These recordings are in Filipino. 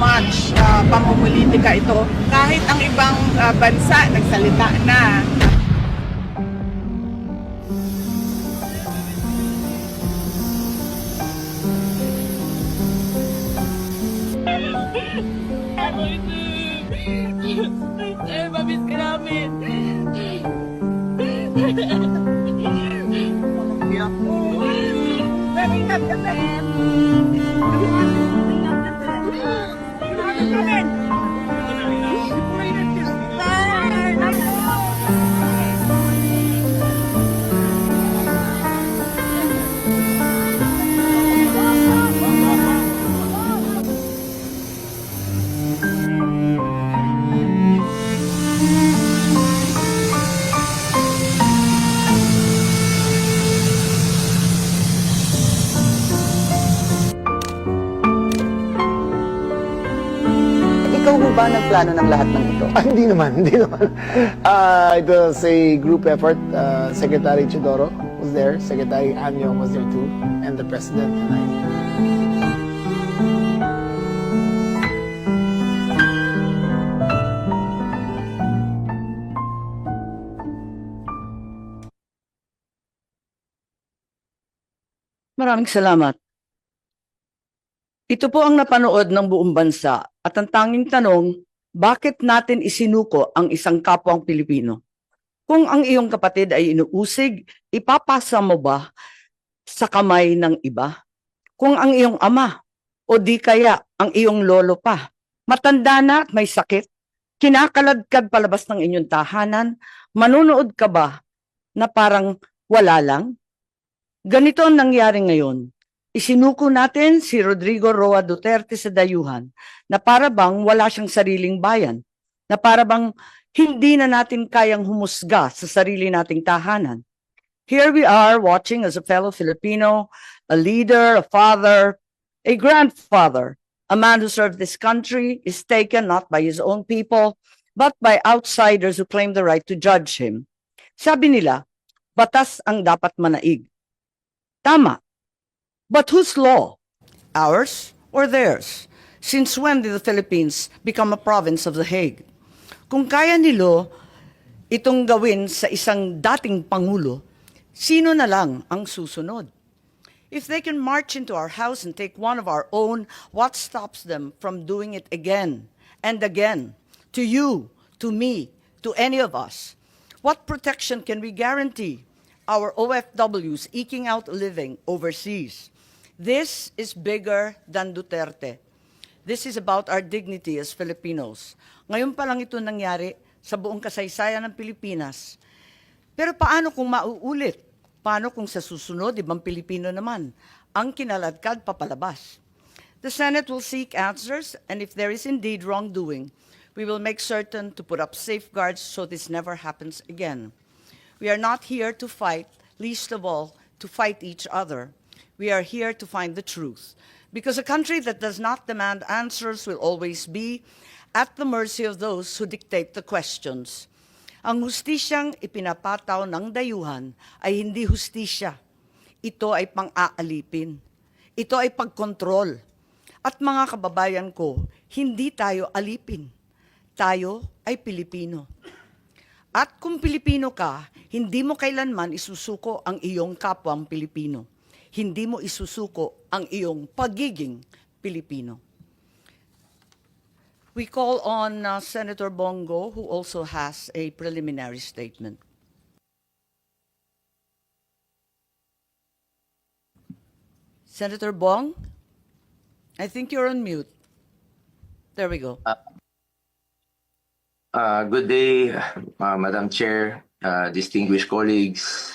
much pamumulitika ito. Kahit ang ibang bansa nagsalita na. Ay, mamiss ka namin. Ikaw ho ba nagplano ng lahat ng ito? Hindi naman, hindi naman. It was a group effort. Secretary Chidoro was there, Secretary Anyong was there too, and the President and I. Maraming salamat. Ito po ang napanood ng buong bansa at ang tanging tanong, bakit natin isinuko ang isang kapwang Pilipino? Kung ang iyong kapatid ay inuusig, ipapasa mo ba sa kamay ng iba? Kung ang iyong ama o di kaya ang iyong lolo pa, matanda na at may sakit, kinakaladkad palabas ng inyong tahanan, manunood ka ba na parang wala lang? Ganito ang nangyari ngayon. Isinuko natin si Rodrigo Roa Duterte sa dayuhan na para bang wala siyang sariling bayan, na para bang hindi na natin kayang humusga sa sarili nating tahanan. Here we are watching as a fellow Filipino, a leader, a father, a grandfather, a man who served this country is taken not by his own people, but by outsiders who claim the right to judge him. Sabi nila, batas ang dapat manaig. Tama. But whose law? Ours or theirs? Since when did the Philippines become a province of The Hague? Kung kaya nilo itong gawin sa isang dating pangulo, sino na lang ang susunod? If they can march into our house and take one of our own, what stops them from doing it again and again? To you, to me, to any of us. What protection can we guarantee our OFWs eking out a living overseas? This is bigger than Duterte. This is about our dignity as Filipinos. Ngayon pa lang ito nangyari sa buong kasaysayan ng Pilipinas. Pero paano kung mauulit? Paano kung sa susunod, ibang Pilipino naman, ang kinaladkad papalabas? The Senate will seek answers, and if there is indeed wrongdoing, we will make certain to put up safeguards so this never happens again. We are not here to fight, least of all, to fight each other. We are here to find the truth. Because a country that does not demand answers will always be at the mercy of those who dictate the questions. Ang hustisyang ipinapataw ng dayuhan ay hindi hustisya. Ito ay pang-aalipin. Ito ay pagkontrol. At mga kababayan ko, hindi tayo alipin. Tayo ay Pilipino. At kung Pilipino ka, hindi mo kailanman isusuko ang iyong kapwang Pilipino. Hindi mo isusuko ang iyong pagiging Pilipino. We call on Senator Bongo, who also has a preliminary statement. Senator Bong, I think you're on mute. There we go. Good day, Madam Chair, distinguished colleagues,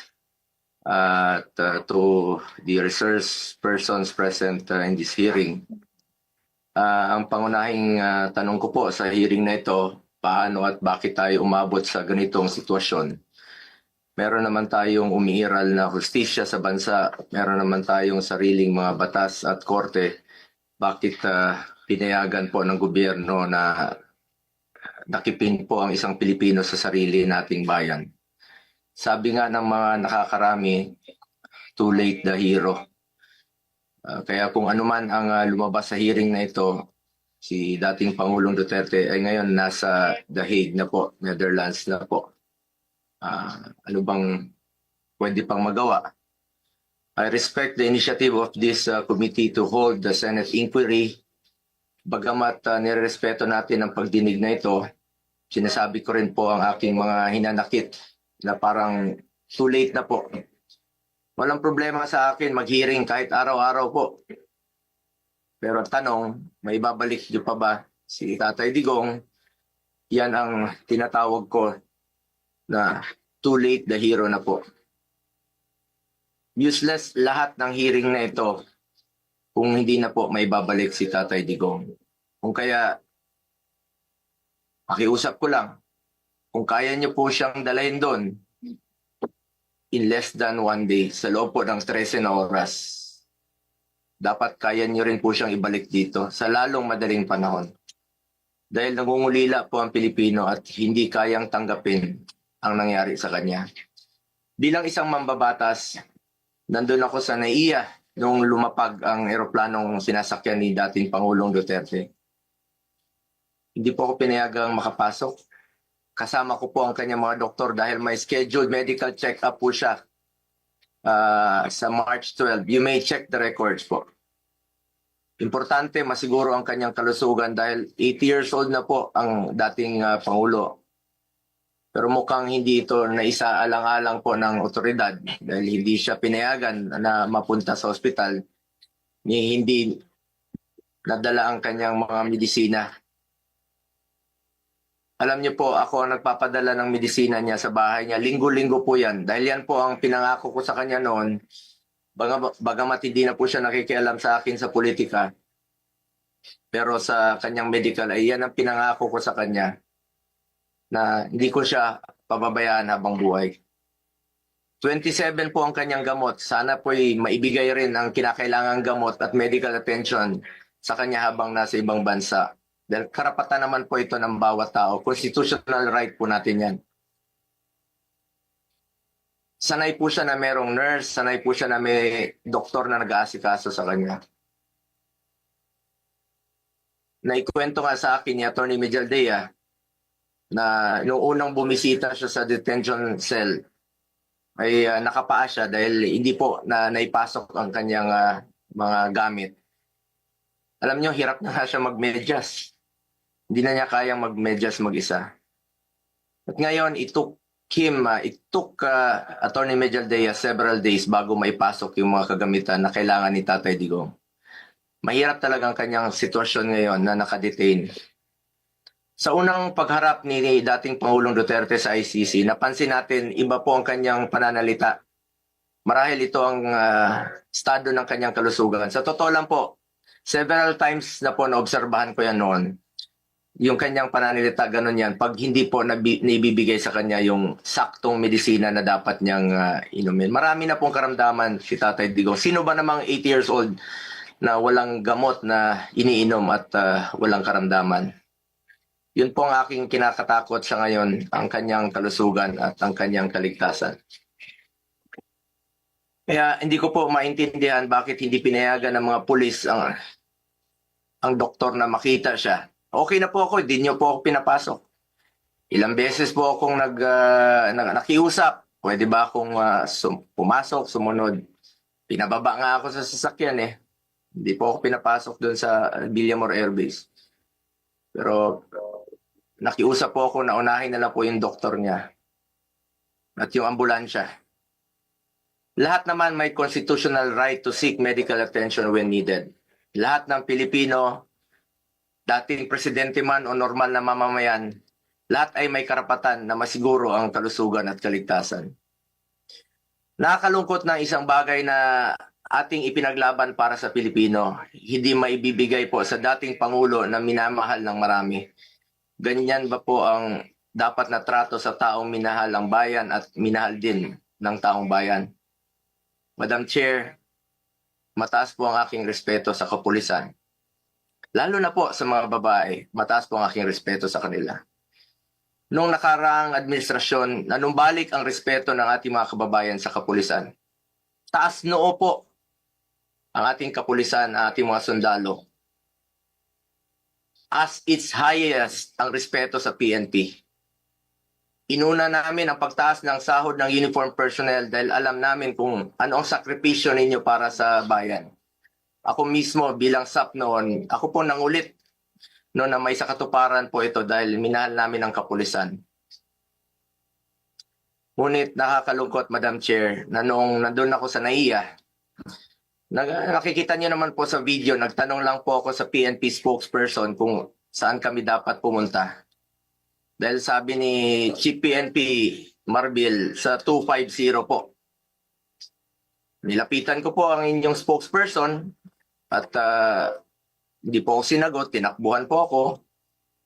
to the resource persons present in this hearing. Ang pangunahing tanong ko po sa hearing na ito, paano at bakit tayo umabot sa ganitong sitwasyon? Meron naman tayong umiiral na hustisya sa bansa, meron naman tayong sariling mga batas at korte. Bakit pinayagan po ng gobyerno na nakipin po ang isang Pilipino sa sarili nating bayan? Sabi nga ng mga nakakarami, too late the hero. Kaya kung anuman ang lumabas sa hearing na ito, si dating Pangulong Duterte ay ngayon nasa The Hague na po, Netherlands na po. Ano bang pwede pang magawa? I respect the initiative of this committee to hold the Senate inquiry. Bagamat nirerespeto natin ang pagdinig na ito, sinasabi ko rin po ang aking mga hinanakit na parang too late na po. Walang problema sa akin mag-hearing kahit araw-araw po. Pero tanong, may babalik niyo pa ba si Tatay Digong? Yan ang tinatawag ko na too late the hero na po. Useless lahat ng hearing na ito kung hindi na po may babalik si Tatay Digong. Kung kaya, pakiusap ko lang, kung kaya niyo po siyang dalhin doon in less than 1 day, sa loob po ng 13 na oras, dapat kaya niyo rin po siyang ibalik dito sa lalong madaling panahon. Dahil nangungulila po ang Pilipino at hindi kayang tanggapin ang nangyari sa kanya. Bilang isang mambabatas, nandun ako sa NAIA nung lumapag ang eroplanong sinasakyan ni dating Pangulong Duterte. Hindi po ako pinayagang makapasok. Kasama ko po ang kanyang mga doktor dahil may scheduled medical check-up po siya sa March 12. You may check the records po. Importante, masiguro ang kanyang kalusugan dahil 80 years old na po ang dating Pangulo. Pero mukhang hindi ito naisaalang-alang po ng otoridad dahil hindi siya pinayagan na mapunta sa ospital ni hindi nadala ang kanyang mga medisina. Alam niyo po, ako ang nagpapadala ng medisina niya sa bahay niya. Linggo-linggo po yan. Dahil yan po ang pinangako ko sa kanya noon. Bagamat hindi na po siya nakikialam sa akin sa politika. Pero sa kanyang medical, ay yan ang pinangako ko sa kanya na hindi ko siya pababayaan habang buhay. 27 po ang kanyang gamot. Sana po'y maibigay rin ang kinakailangang gamot at medical attention sa kanya habang nasa ibang bansa. Dahil karapatan naman po ito ng bawat tao. Constitutional right po natin yan. Sanay po siya na merong nurse, sanay po siya na may doktor na nag-aasikaso sa kanya. Naikwento nga sa akin ni Atty. Mejaldea na noong unang bumisita siya sa detention cell ay nakapaa siya dahil hindi po na naipasok ang kanyang mga gamit. Alam niyo, hirap na nga siya magmedyas. Hindi na niya kayang magmedyas mag-isa. At ngayon, it took Atty. Mejaldea several days bago maipasok yung mga kagamitan na kailangan ni Tatay Digong. Mahirap talagang kanyang sitwasyon ngayon na nakadetain. Sa unang pagharap ni dating Pangulong Duterte sa ICC, napansin natin iba po ang kanyang pananalita. Marahil ito ang estado ng kanyang kalusugan. Sa totoo lang po, several times na po naobserbahan ko yan noon. Yung kanyang pananalita, ganun yan. Pag hindi po naibibigay sa kanya yung saktong medisina na dapat niyang inumin. Marami na pong karamdaman si Tatay Digong. Sino ba namang 80 years old na walang gamot na iniinom at walang karamdaman? Yun po ang aking kinakatakot sa ngayon, ang kanyang kalusugan at ang kanyang kaligtasan. Kaya hindi ko po maintindihan bakit hindi pinayagan ng mga pulis ang doktor na makita siya. Okay na po ako, hindi niyo po ako pinapasok. Ilang beses po akong nakiusap. Pwede ba akong pumasok, sumunod? Pinababa nga ako sa sasakyan eh. Hindi po ako pinapasok doon sa Villamor Air Base. Pero nakiusap po ako na unahin na lang po yung doktor niya at yung ambulansya. Lahat naman may constitutional right to seek medical attention when needed. Lahat ng Pilipino, dating presidente man o normal na mamamayan, lahat ay may karapatan na masiguro ang kalusugan at kaligtasan. Nakakalungkot na isang bagay na ating ipinaglaban para sa Pilipino, hindi maibibigay po sa dating Pangulo na minamahal ng marami. Ganyan ba po ang dapat na trato sa taong minahal ang bayan at minahal din ng taong bayan? Madam Chair, mataas po ang aking respeto sa kapulisan. Lalo na po sa mga babae, mataas po ang aking respeto sa kanila. Noong nakaraang administrasyon, nanumbalik ang respeto ng ating mga kababayan sa kapulisan. Taas noo po ang ating kapulisan, ang ating mga sundalo. as its highest ang respeto sa PNP. Inuna namin ang pagtaas ng sahod ng uniform personnel dahil alam namin kung ano ang sakripisyo ninyo para sa bayan. Ako mismo bilang SAP noon, ako po nangulit noon na may sakatuparan po ito dahil minahal namin ang kapulisan. Ngunit nakakalungkot, Madam Chair, na noong nandun ako sa NAIA, nakikita niyo naman po sa video, nagtanong lang po ako sa PNP spokesperson kung saan kami dapat pumunta. Dahil sabi ni Chief PNP Marbil sa 250 po. Nilapitan ko po ang inyong spokesperson at hindi po ako sinagot, tinakbuhan po ako.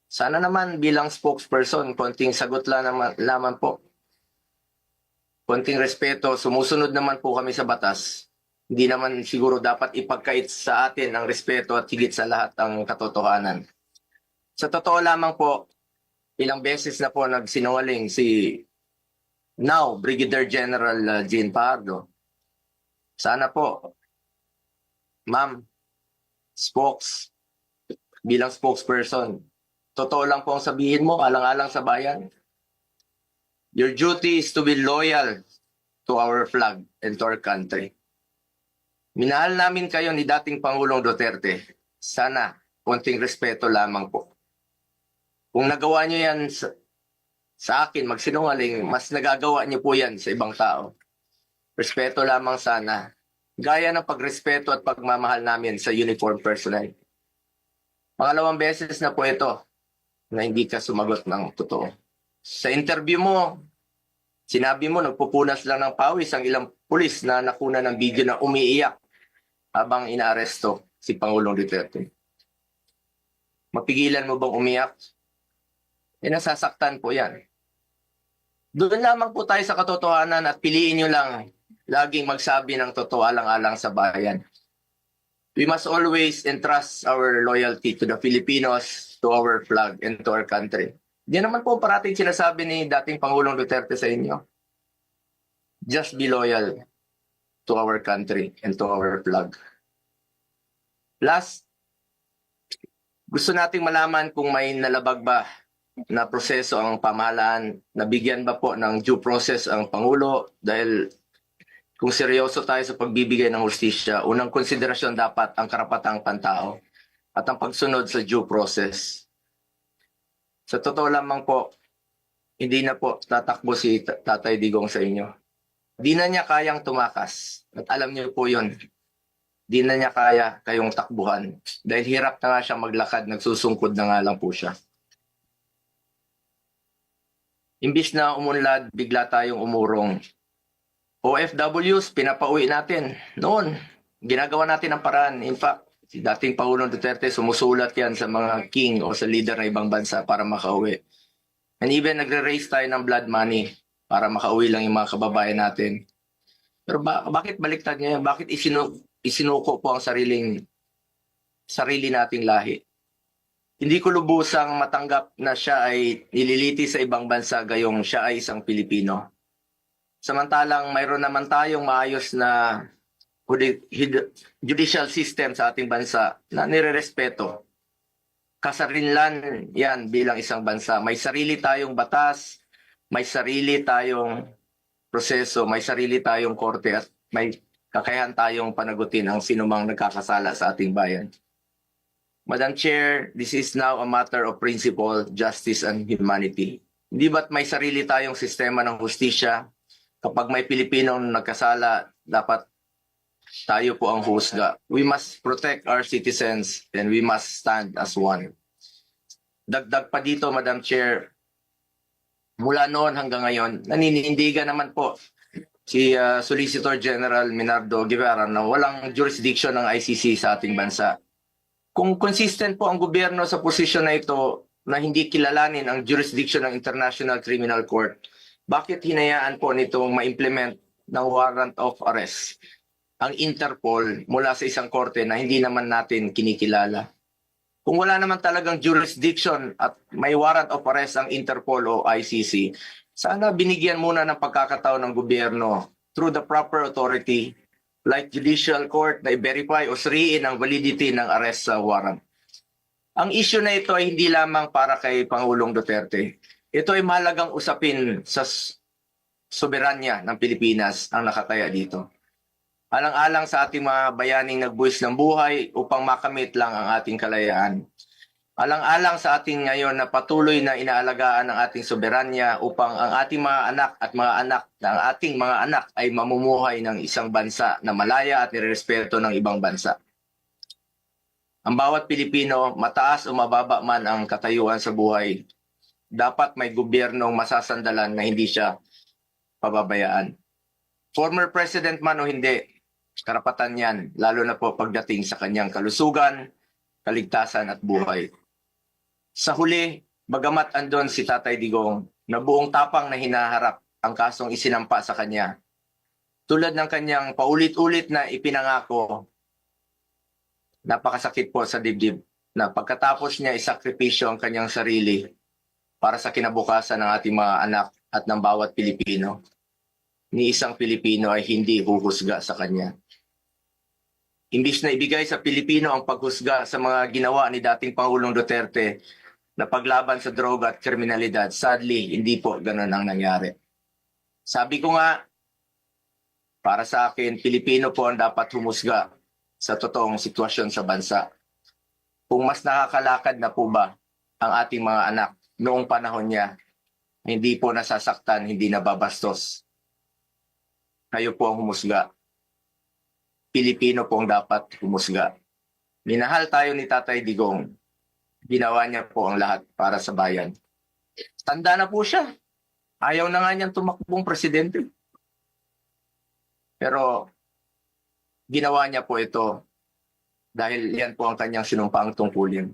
Sana naman bilang spokesperson, konting sagot lamang po. Konting respeto, sumusunod naman po kami sa batas. Hindi naman siguro dapat ipagkait sa atin ang respeto at higit sa lahat ang katotohanan. Sa totoo lamang po, ilang beses na po nagsinungaling si now Brigadier General Jean Pardo. Sana po, ma'am, bilang spokesperson, totoo lang po ang sabihin mo, alang-alang sa bayan. Your duty is to be loyal to our flag and to our country. Minahal namin kayo ni dating Pangulong Duterte. Sana, konting respeto lamang po. Kung nagawa niyo yan sa akin, magsinungaling, mas nagagawa niyo po yan sa ibang tao. Respeto lamang sana. Gaya ng pagrespeto at pagmamahal namin sa uniform personnel. Pangalawang beses na po ito na hindi ka sumagot ng totoo. Sa interview mo, sinabi mo nagpupunas lang ng pawis ang ilang pulis na nakuna ng video na umiiyak habang inaaresto si Pangulong Duterte. Mapigilan mo bang umiyak? Nasasaktan po yan. Doon lamang po tayo sa katotohanan at piliin nyo lang laging magsabi ng totoo alang-alang sa bayan. We must always entrust our loyalty to the Filipinos, to our flag, and to our country. Di naman po parating sinasabi ni dating Pangulong Duterte sa inyo. Just be loyal to our country and to our flag. Last, gusto nating malaman kung may nalabag ba na proseso ang pamahalaan, nabigyan ba po ng due process ang Pangulo dahil kung seryoso tayo sa pagbibigay ng hustisya, unang konsiderasyon dapat ang karapatang pantao at ang pagsunod sa due process. Sa totoo lamang po, hindi na po tatakbo si Tatay Digong sa inyo. Di na niya kayang tumakas. At alam niyo po yun. Di na niya kaya kayong takbuhan. Dahil hirap na nga siya maglakad, nagsusungkod na nga lang po siya. Imbis na umunlad, bigla tayong umurong. OFWs, pinapauwi natin. Noon, ginagawa natin ang paraan. In fact, si dating Pangulong Duterte, sumusulat yan sa mga king o sa leader ng ibang bansa para makauwi. And even nagre-raise tayo ng blood money para makauwi lang yung mga kababayan natin. Pero bakit baliktad niya yan? Bakit isinuko po ang sarili nating lahi? Hindi ko lubusang matanggap na siya ay nililiti sa ibang bansa gayong siya ay isang Pilipino. Samantalang mayroon naman tayong maayos na judicial system sa ating bansa na nirerespeto. Kasarinlan yan bilang isang bansa. May sarili tayong batas, may sarili tayong proseso, may sarili tayong korte at may kakayahan tayong panagutin ang sinumang nagkakasala sa ating bayan. Madam Chair, this is now a matter of principle, justice, and humanity. Hindi ba't may sarili tayong sistema ng hustisya? Kapag may Pilipinong nagkasala, dapat tayo po ang husga. We must protect our citizens and we must stand as one. Dagdag pa dito, Madam Chair, mula noon hanggang ngayon, naninindigan naman po si Solicitor General Minardo Guevara na walang jurisdiction ng ICC sa ating bansa. Kung consistent po ang gobyerno sa posisyon na ito na hindi kilalanin ang jurisdiction ng International Criminal Court, bakit hinayaan po nitong ma-implement ng warrant of arrest ang Interpol mula sa isang korte na hindi naman natin kinikilala? Kung wala naman talagang jurisdiction at may warrant of arrest ang Interpol o ICC, sana binigyan muna ng pagkakataon ng gobyerno through the proper authority like judicial court na i-verify o suriin ang validity ng arrest sa warrant. Ang issue na ito ay hindi lamang para kay Pangulong Duterte. Ito ay mahalagang usapin sa soberanya ng Pilipinas ang nakataya dito. Alang-alang sa ating mga bayaning nagbuwis ng buhay upang makamit lang ang ating kalayaan. Alang-alang sa ating ngayon na patuloy na inaalagaan ang ating soberanya upang ang ating mga anak at mga anak ng ating mga anak ay mamumuhay ng isang bansa na malaya at nirespeto ng ibang bansa. Ang bawat Pilipino, mataas o mababa man ang katayuan sa buhay, dapat may gobyernong masasandalan na hindi siya pababayaan. Former president man o hindi, karapatan yan, lalo na po pagdating sa kanyang kalusugan, kaligtasan at buhay. Sa huli, bagamat andon si Tatay Digong na buong tapang na hinaharap ang kasong isinampa sa kanya, tulad ng kanyang paulit-ulit na ipinangako, napakasakit po sa dibdib na pagkatapos niya isakripisyo ang kanyang sarili para sa kinabukasan ng ating mga anak at ng bawat Pilipino, ni isang Pilipino ay hindi huhusga sa kanya. Imbis na ibigay sa Pilipino ang paghusga sa mga ginawa ni dating Pangulong Duterte na paglaban sa droga at kriminalidad, sadly, hindi po ganun ang nangyari. Sabi ko nga, para sa akin, Pilipino po ang dapat humusga sa totoong sitwasyon sa bansa. Kung mas nakakalakad na po ba ang ating mga anak noong panahon niya, hindi po nasasaktan, hindi nababastos. Kayo po ang humusga. Pilipino po ang dapat humusga. Minahal tayo ni Tatay Digong. Ginawa niya po ang lahat para sa bayan. Tanda na po siya. Ayaw na nga niyang tumakbong presidente. Pero ginawa niya po ito dahil yan po ang kanyang sinumpaang tungkulin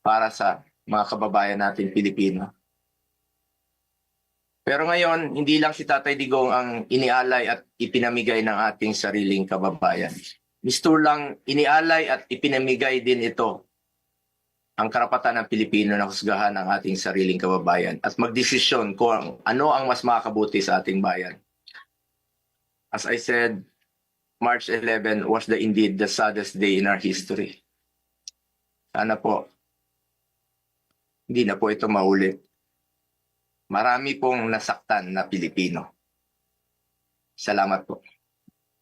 para sa mga kababayan natin Pilipino. Pero ngayon, hindi lang si Tatay Digong ang inialay at ipinamigay ng ating sariling kababayan. Misto lang inialay at ipinamigay din ito ang karapatan ng Pilipino na husgahan ang ating sariling kababayan at magdesisyon kung ano ang mas makakabuti sa ating bayan. As I said, March 11 was indeed the saddest day in our history. Sana po, hindi na po ito maulit. Marami pong nasaktan na Pilipino. Salamat po.